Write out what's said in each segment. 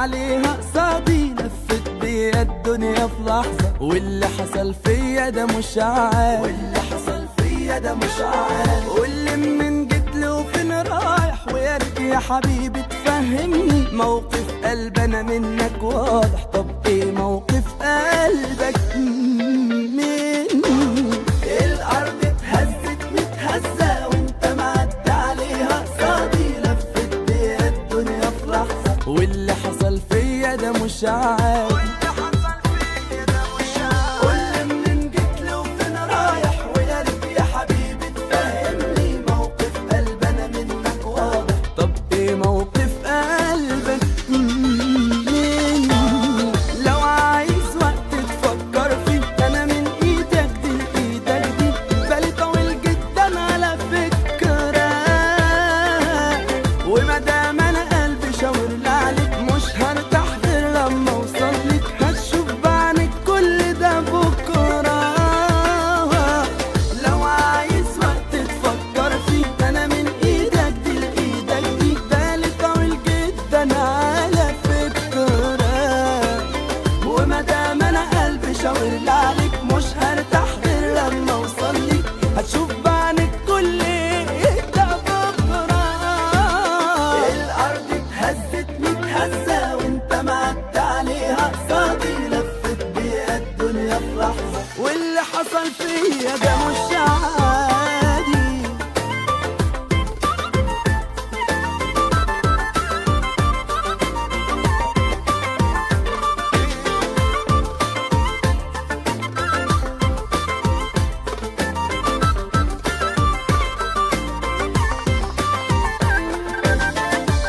عليها قصادي، لفت بيا الدنيا في لحظة، واللي حصل فيا ده مش عاد، واللي حصل فيا ده مش عاد. واللي من جيت وفين رايح، ويا ريت يا حبيبي تفهمني، موقف قلب انا منك واضح، طب ايه موقف قلبك مني؟ الارض اتهزت متهزة وانت معدي عليها قصادي، لفت بيا الدنيا في لحظة، واللي حصل فيا ده مش عاد، واللي منين جيت وفين رايح، ويا ريت يا حبيبي تفهمني، موقف قلب انا منك واضح، طب ايه موقف قلبك مني؟ لو عايز وقت تفكر فيه، انا من ايدك دي لايدك دي، بالي طويل جدا على فكرة، ومادام انا قلبي شاور عليك، مش هرتاح غير لما اوصل لك، هتشوف بعينك كل ده بكرة. لو عايز وقت تفكر فيه، انا من ايدك دي لايدك دي، بالي طويل جدا على فكرة، ومادام انا قلبي شاور عليك، مش هرتاح غير لما اوصل لك، هتشوف بعينك كل ده بكرة. الارض اتهزت متهزة وانت معدي عليها قصادي، لفت بيا الدنيا في لحظة، واللي حصل فيا ده مش عادي.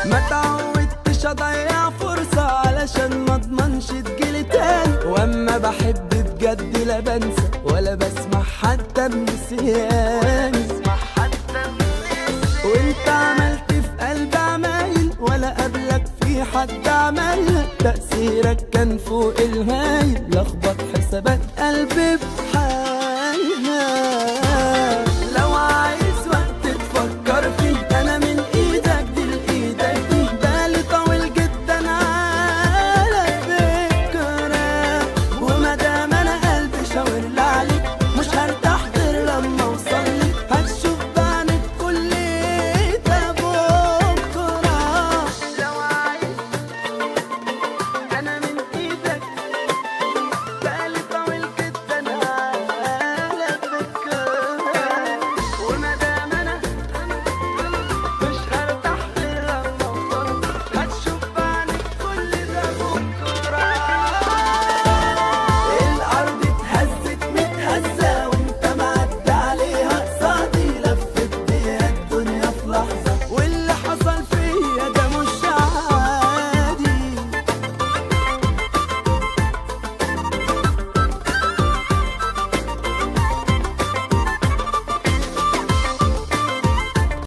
ما تعودتش اضيع فرصة علشان ما اضمنش تجيلي تاني، واما بحب بجد لا بنسى ولا بسمع حتى بنسياني، وانت عملت في قلبي عمايل ولا قبلك في حد عملها، تأثيرك كان فوق الهايل، لخبط حسابات قلبي